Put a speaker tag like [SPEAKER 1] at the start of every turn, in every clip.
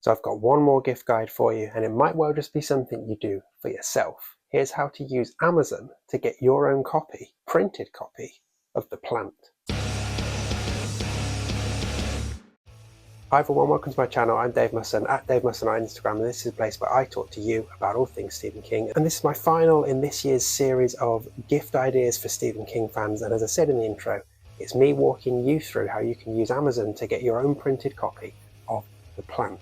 [SPEAKER 1] So I've got one more gift guide for you, and it might well just be something you do for yourself. Here's how to use Amazon to get your own copy, printed copy, of the plant. Hi everyone, welcome to my channel. I'm Dave Musson, at Dave Musson on Instagram, and this is a place where I talk to you about all things Stephen King. And this is my final in this year's series of gift ideas for Stephen King fans. And as I said in the intro, it's me walking you through how you can use Amazon to get your own printed copy of the plant.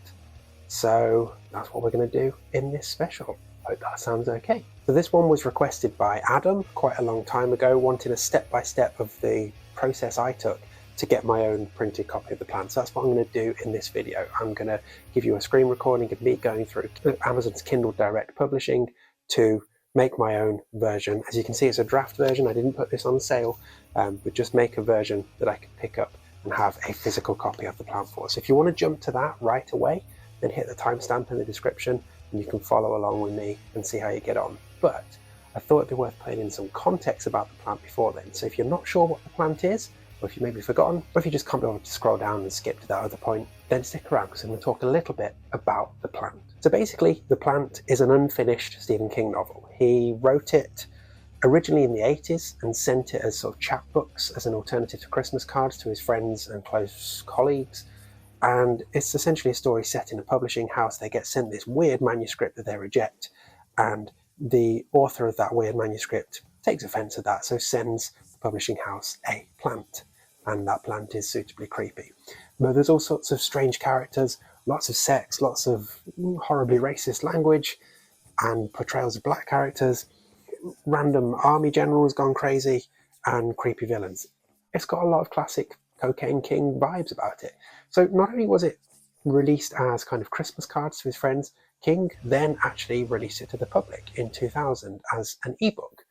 [SPEAKER 1] So that's what we're going to do in this special. Hope that sounds okay. So this one was requested by Adam quite a long time ago, wanting a step-by-step of the process I took to get my own printed copy of the plant. So that's what I'm going to do in this video. I'm going to give you a screen recording of me going through Amazon's Kindle Direct Publishing to make my own version. As you can see, it's a draft version. I didn't put this on sale, but just make a version that I could pick up and have a physical copy of the plant for. So if you want to jump to that right away, then hit the timestamp in the description and you can follow along with me and see how you get on. But I thought it'd be worth putting in some context about the plant before then. So if you're not sure what the plant is, or if you maybe forgotten, or if you just can't be able to scroll down and skip to that other point, then stick around because I'm going to talk a little bit about the plant. So basically, the plant is an unfinished Stephen King novel. He wrote it originally in the 80s and sent it as sort of chapbooks as an alternative to Christmas cards to his friends and close colleagues. And it's essentially a story set in a publishing house. They get sent this weird manuscript that they reject, and the author of that weird manuscript takes offense at that, so sends the publishing house a plant, and that plant is suitably creepy. But there's all sorts of strange characters, lots of sex, lots of horribly racist language, and portrayals of black characters, random army generals gone crazy, and creepy villains. It's got a lot of classic Cocaine King vibes about it. So not only was it released as kind of Christmas cards to his friends, King then actually released it to the public in 2000 as an ebook.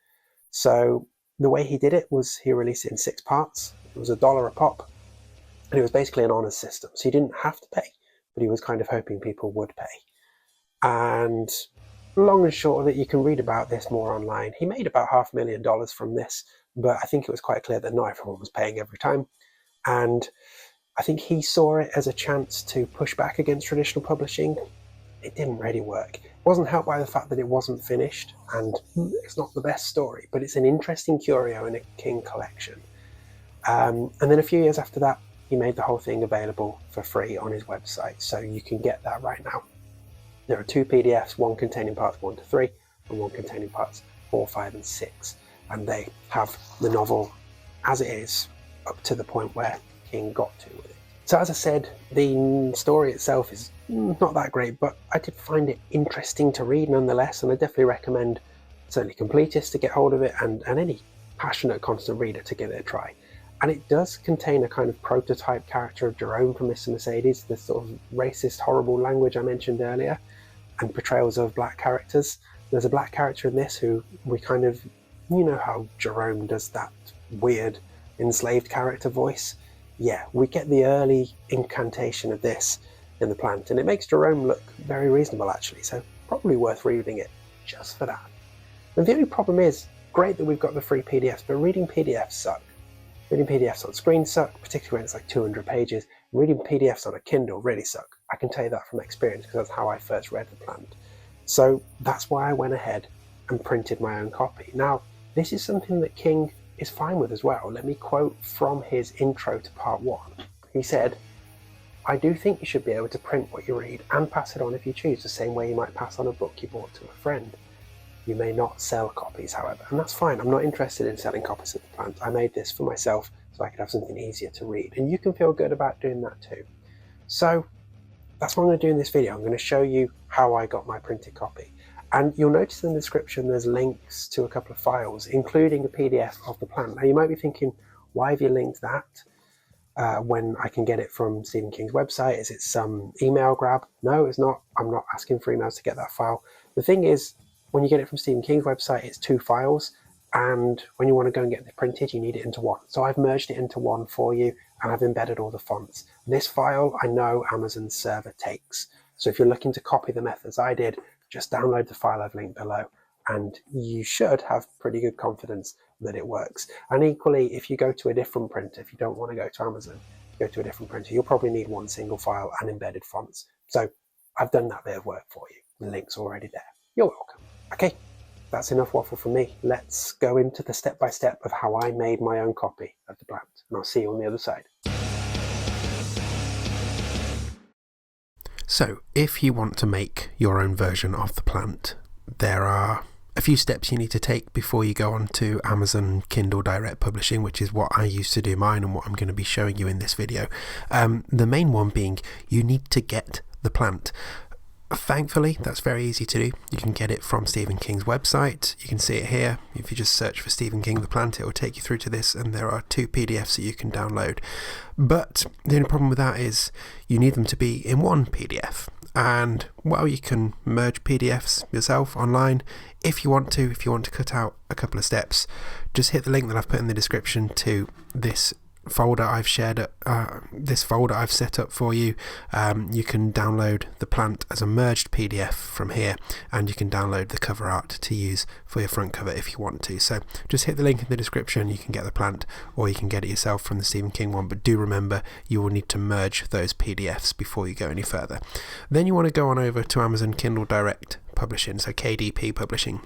[SPEAKER 1] So the way he did it was he released it in 6 parts. It was $1 a pop, and it was basically an honours system. So he didn't have to pay, but he was kind of hoping people would pay. And long and short of it, you can read about this more online. He made about $500,000 from this, but I think it was quite clear that not everyone was paying every time. And I think he saw it as a chance to push back against traditional publishing. It didn't really work. It wasn't helped by the fact that it wasn't finished, and it's not the best story, but it's an interesting curio in a King collection. And then a few years after that, he made the whole thing available for free on his website, so you can get that right now. There are 2 PDFs, one containing parts 1 to 3, and one containing parts 4, 5, and 6. And they have the novel as it is, up to the point where King got to with it. So as I said, the story itself is not that great, but I did find it interesting to read nonetheless, and I definitely recommend certainly completists to get hold of it, and any passionate constant reader to give it a try. And it does contain a kind of prototype character of Jerome from Mr. Mercedes, the sort of racist, horrible language I mentioned earlier, and portrayals of black characters. There's a black character in this who we kind of, you know how Jerome does that weird enslaved character voice? Yeah, we get the early incantation of this in the plant, and it makes Jerome look very reasonable actually, so probably worth reading it just for that. And the only problem is, great that we've got the free PDFs, but reading PDFs suck. Reading PDFs on screen suck, particularly when it's like 200 pages. Reading PDFs on a Kindle really suck. I can tell you that from experience because that's how I first read the plant. So that's why I went ahead and printed my own copy. Now, this is something that King is fine with as well. Let me quote from his intro to part 1. He said, "I do think you should be able to print what you read and pass it on if you choose, the same way you might pass on a book you bought to a friend. You may not sell copies, however." And that's fine. I'm not interested in selling copies of the plant. I made this for myself so I could have something easier to read. And you can feel good about doing that too. So that's what I'm going to do in this video. I'm going to show you how I got my printed copy. And you'll notice in the description there's links to a couple of files, including a PDF of the plant. Now you might be thinking, why have you linked that when I can get it from Stephen King's website? Is it some email grab? No, it's not. I'm not asking for emails to get that file. The thing is, when you get it from Stephen King's website, it's 2 files. And when you want to go and get it printed, you need it into one. So I've merged it into one for you, and I've embedded all the fonts. This file, I know Amazon's server takes. So if you're looking to copy the methods I did, just download the file I've linked below, and you should have pretty good confidence that it works. And equally, if you go to a different printer, if you don't want to go to Amazon, go to a different printer, you'll probably need one single file and embedded fonts. So I've done that bit of work for you. The link's already there. You're welcome. Okay, that's enough waffle from me. Let's go into the step-by-step of how I made my own copy of the plant, and I'll see you on the other side. So, if you want to make your own version of the plant, there are a few steps you need to take before you go on to Amazon Kindle Direct Publishing, which is what I used to do mine and what I'm going to be showing you in this video. The main one being you need to get the plant. Thankfully, that's very easy to do. You can get it from Stephen King's website. You can see it here. If you just search for Stephen King the plant, it will take you through to this, and there are 2 PDFs that you can download. But the only problem with that is you need them to be in one PDF. And well, you can merge PDFs yourself online if you want to. If you want to cut out a couple of steps, just hit the link that I've put in the description to this folder I've shared, this folder I've set up for you. You can download the plant as a merged PDF from here, and you can download the cover art to use for your front cover if you want to. So just hit the link in the description. You can get the plant, or you can get it yourself from the Stephen King one, but do remember you will need to merge those PDFs before you go any further. Then you want to go on over to Amazon Kindle Direct Publishing, so KDP Publishing.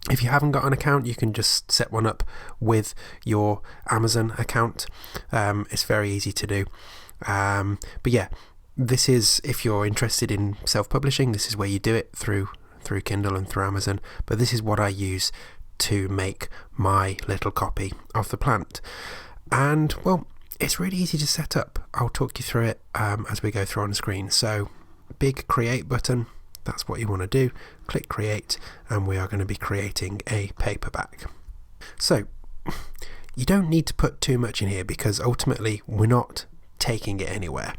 [SPEAKER 1] If you haven't got an account, you can just set one up with your Amazon account. It's very easy to do. But yeah, this is, if you're interested in self-publishing, this is where you do it through Kindle and through Amazon. But this is what I use to make my little copy of the plant. And well, it's really easy to set up. I'll talk you through it as we go through on the screen. So big create button. That's what you want to do. Click create, and we are going to be creating a paperback. So you don't need to put too much in here because ultimately we're not taking it anywhere.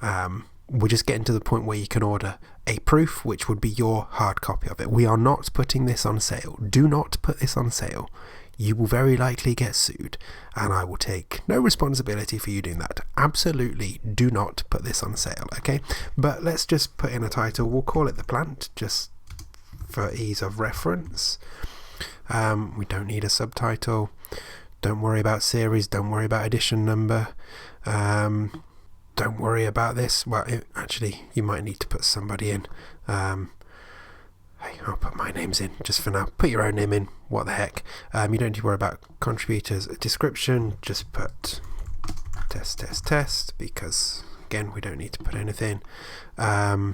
[SPEAKER 1] We're just getting to the point where you can order a proof, which would be your hard copy of it. We are not putting this on sale. Do not put this on sale. You will very likely get sued, and I will take no responsibility for you doing that. Absolutely do not put this on sale, okay? But let's just put in a title. We'll call it The Plant, just for ease of reference. We don't need a subtitle. Don't worry about series. Don't worry about edition number. Don't worry about this. Well, actually, you might need to put somebody in. Hey, I'll put my names in just for now. Put your own name in. What the heck? You don't need to worry about contributors. Description, just put test because again we don't need to put anything. Yeah,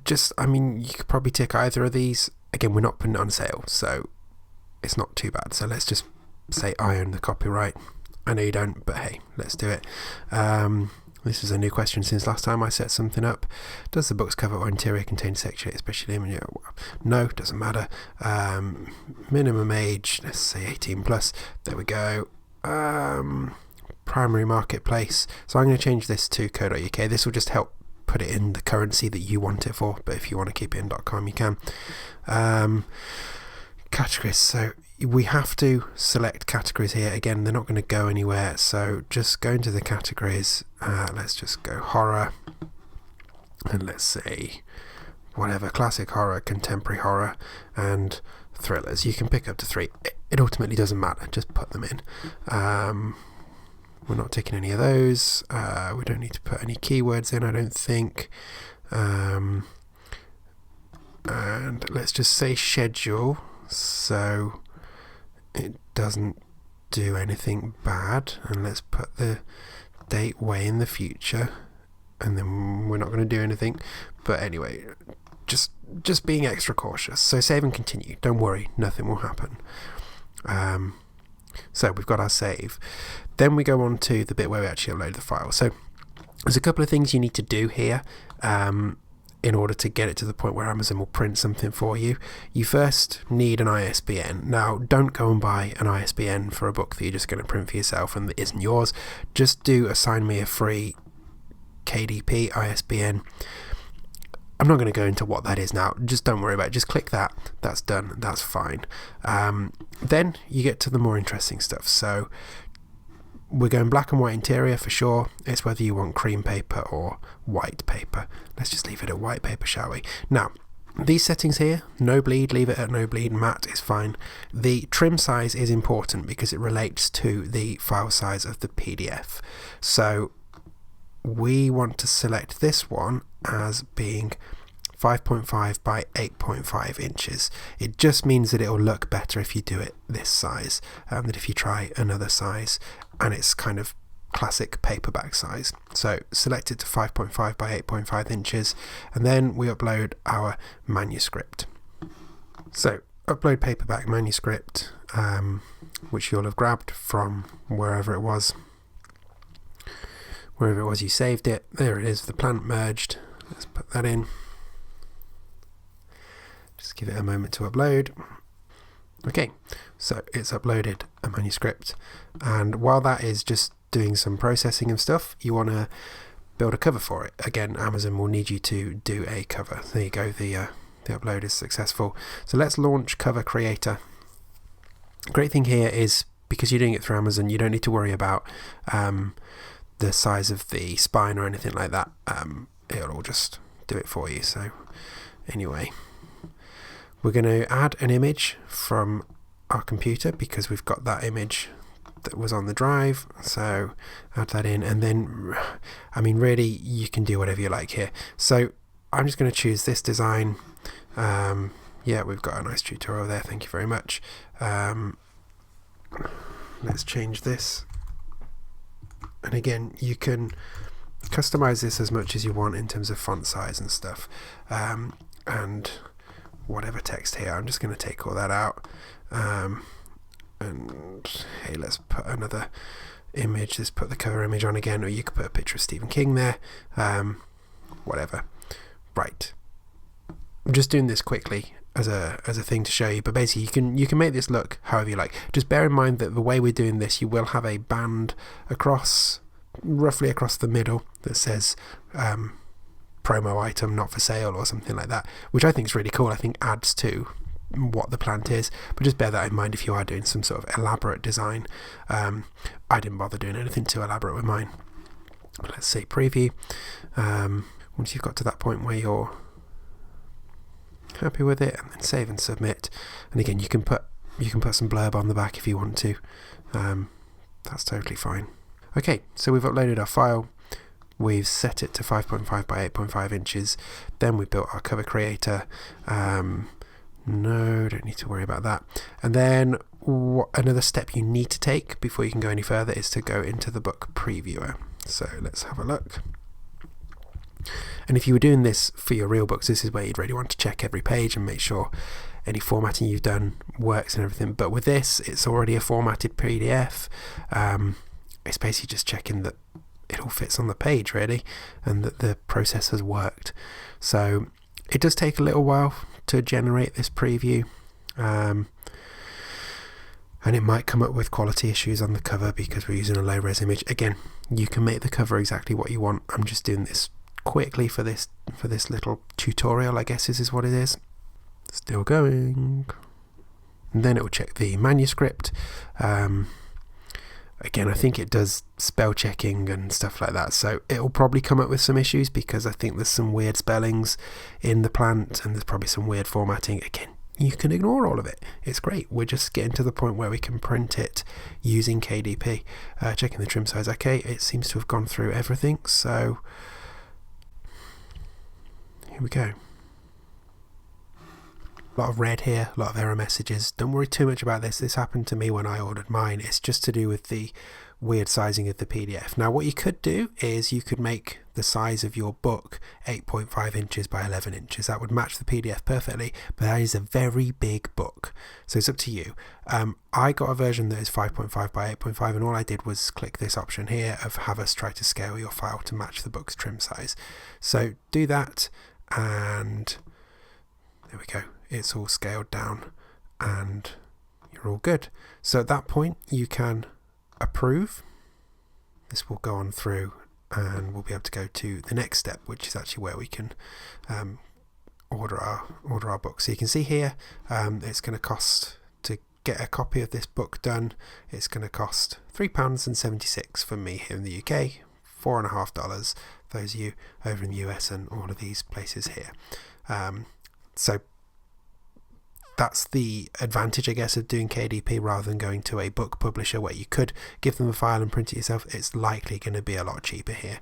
[SPEAKER 1] just you could probably tick either of these. Again, we're not putting it on sale, so it's not too bad. So let's just say I own the copyright. I know you don't, but hey, let's do it. This is a new question since last time I set something up. Does the book's cover or interior contain sexually explicit image? No, doesn't matter. Minimum age, let's say 18 plus. There we go. Primary marketplace. So I'm going to change this to .co.uk. This will just help put it in the currency that you want it for, but if you want to keep it in .com, you can. Categories. So we have to select categories here. Again, they're not going to go anywhere, so just go into the categories. Let's just go horror, and let's say whatever, classic horror, contemporary horror, and thrillers. You can pick up to 3. It ultimately doesn't matter, just put them in. We're not taking any of those. We don't need to put any keywords in, I don't think. And let's just say schedule, so it doesn't do anything bad, and let's put the date way in the future, and then we're not going to do anything. But anyway, just being extra cautious. So save and continue. Don't worry, nothing will happen. So we've got our save. Then we go on to the bit where we actually upload the file. So there's a couple of things you need to do here in order to get it to the point where Amazon will print something for you. You first need an ISBN. Now, don't go and buy an ISBN for a book that you're just going to print for yourself and that isn't yours. Just do assign me a free KDP ISBN. I'm not going to go into what that is now. Just don't worry about it. Just click that. That's done. That's fine. Then you get to the more interesting stuff. So we're going black and white interior for sure. It's whether you want cream paper or white paper. Let's just leave it at white paper, shall we? Now, these settings here, no bleed, leave it at no bleed, matte is fine. The trim size is important because it relates to the file size of the PDF. So we want to select this one as being 5.5 by 8.5 inches. It just means that it will look better if you do it this size than if you try another size, and it's kind of classic paperback size. So select it to 5.5 by 8.5 inches, and then we upload our manuscript. So upload paperback manuscript, which you'll have grabbed from wherever it was you saved it. There it is, the plant merged. Let's put that in. Just give it a moment to upload. Okay, so it's uploaded a manuscript, and while that is just doing some processing and stuff, you want to build a cover for it. Again, Amazon will need you to do a cover. There you go, the upload is successful. So let's launch Cover Creator. Great thing here is, because you're doing it through Amazon, you don't need to worry about the size of the spine or anything like that. It'll all just do it for you. So anyway, we're going to add an image from our computer because we've got that image that was on the drive, so add that in, and then, I mean, really you can do whatever you like here. So I'm just going to choose this design. Yeah, we've got a nice tutorial there, thank you very much. Let's change this, and again, you can customize this as much as you want in terms of font size and stuff, and whatever text here. I'm just going to take all that out, and hey, let's put another image. Let's put the cover image on again, or you could put a picture of Stephen King there, whatever. Right, I'm just doing this quickly as a thing to show you, but basically you can make this look however you like. Just bear in mind that the way we're doing this, you will have a band roughly across the middle that says promo item not for sale or something like that, which I think is really cool. I think adds to what the plant is, but just bear that in mind if you are doing some sort of elaborate design. I didn't bother doing anything too elaborate with mine. Let's say preview. Once you've got to that point where you're happy with it, and then save and submit, and again you can put some blurb on the back if you want to. That's totally fine. Okay, so we've uploaded our file, we've set it to 5.5 by 8.5 inches, then we built our cover creator. No, don't need to worry about that. And then another step you need to take before you can go any further is to go into the book previewer. So let's have a look. And if you were doing this for your real books, this is where you'd really want to check every page and make sure any formatting you've done works and everything. But with this, it's already a formatted PDF. It's basically just checking that it all fits on the page, really, and that the process has worked. So it does take a little while to generate this preview, and it might come up with quality issues on the cover because we're using a low-res image. Again, you can make the cover exactly what you want. I'm just doing this quickly for this little tutorial, I guess is what it is. Still going. And then it will check the manuscript. Again, I think it does spell checking and stuff like that, so it'll probably come up with some issues because I think there's some weird spellings in the plant and there's probably some weird formatting. Again, you can ignore all of it. It's great. We're just getting to the point where we can print it using KDP. Checking the trim size. Okay, it seems to have gone through everything, so here we go. A lot of red here, a lot of error messages. Don't worry too much about this. This happened to me when I ordered mine. It's just to do with the weird sizing of the PDF. Now what you could do is you could make the size of your book 8.5 inches by 11 inches. That would match the PDF perfectly, but that is a very big book. So it's up to you. I got a version that is 5.5 by 8.5, and all I did was click this option here of have us try to scale your file to match the book's trim size. So do that, and there we go. It's all scaled down and you're all good. So at that point you can approve. This will go on through and we'll be able to go to the next step, which is actually where we can order our book. So you can see here it's going to cost, to get a copy of this book done, it's going to cost £3.76 for me here in the UK, $4.50 for those of you over in the US and all of these places here. So that's the advantage, I guess, of doing KDP rather than going to a book publisher where you could give them a file and print it yourself. It's likely going to be a lot cheaper here.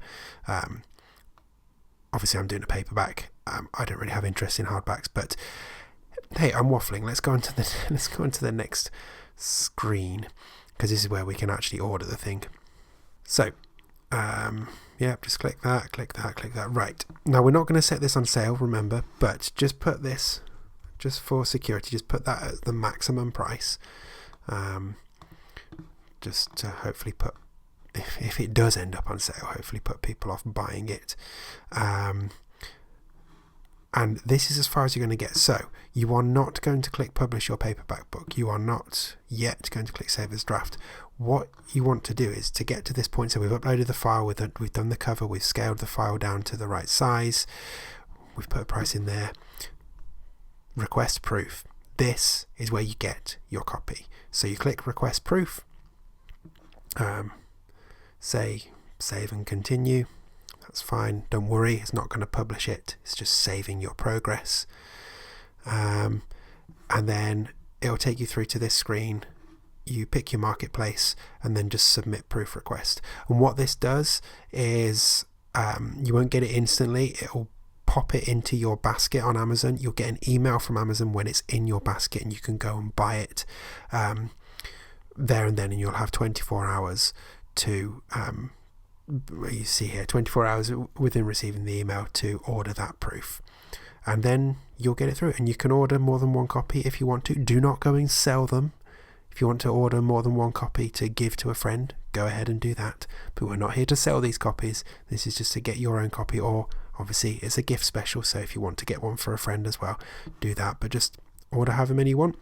[SPEAKER 1] Obviously, I'm doing a paperback. I don't really have interest in hardbacks, but hey, I'm waffling. Let's go on to the next screen, because this is where we can actually order the thing. So, yeah, just click that, click that, click that. Right, now we're not going to set this on sale, remember, but just put this, just for security, just put that at the maximum price. Just to hopefully put, if it does end up on sale, hopefully put people off buying it. And this is as far as you're going to get. So you are not going to click publish your paperback book. You are not yet going to click save as draft. What you want to do is to get to this point. So we've uploaded the file, we've done the cover, we've scaled the file down to the right size, we've put a price in there. Request proof. This is where you get your copy. So you click request proof, say save and continue. That's fine, don't worry, it's not going to publish it, it's just saving your progress. And then it'll take you through to this screen. You pick your marketplace and then just submit proof request. And what this does is you won't get it instantly, it'll pop it into your basket on Amazon. You'll get an email from Amazon when it's in your basket, and you can go and buy it there and then, and you'll have 24 hours to you see here, 24 hours within receiving the email to order that proof, and then you'll get it through. And you can order more than one copy if you want to. Do not go and sell them. If you want to order more than one copy to give to a friend, go ahead and do that, but we're not here to sell these copies. This is just to get your own copy, or obviously it's a gift special, so if you want to get one for a friend as well, do that. But just order however many you want,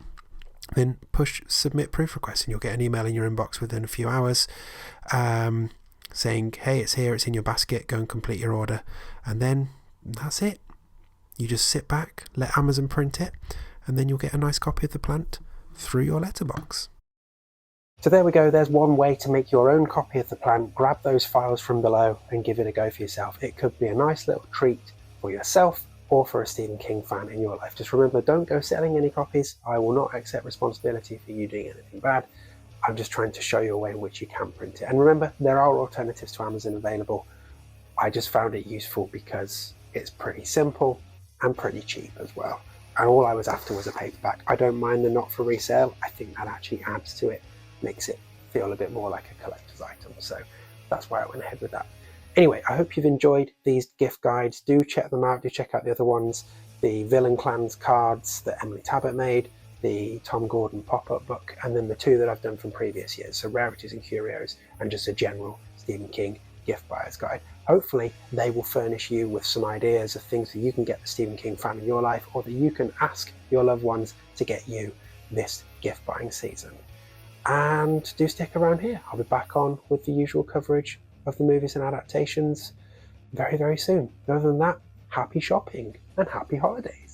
[SPEAKER 1] then push submit proof request, and you'll get an email in your inbox within a few hours saying, hey, it's here, it's in your basket, go and complete your order. And then that's it. You just sit back, let Amazon print it, and then you'll get a nice copy of the plant through your letterbox. So there we go, there's one way to make your own copy of the plant. Grab those files from below and give it a go for yourself. It could be a nice little treat for yourself or for a Stephen King fan in your life. Just remember, don't go selling any copies. I will not accept responsibility for you doing anything bad. I'm just trying to show you a way in which you can print it. And remember, there are alternatives to Amazon available. I just found it useful because it's pretty simple and pretty cheap as well. And all I was after was a paperback. I don't mind the not for resale. I think that actually adds to it, makes it feel a bit more like a collector's item. So that's why I went ahead with that. Anyway, I hope you've enjoyed these gift guides. Do check them out. Do check out the other ones. The Villain Clans cards that Emily Tabbitt made, the Tom Gordon pop-up book, and then the two that I've done from previous years. So Rarities and Curios, and just a general Stephen King gift buyer's guide. Hopefully they will furnish you with some ideas of things that you can get the Stephen King fan in your life, or that you can ask your loved ones to get you this gift buying season. And do stick around here. I'll be back on with the usual coverage of the movies and adaptations very, very soon. Other than that, happy shopping and happy holidays.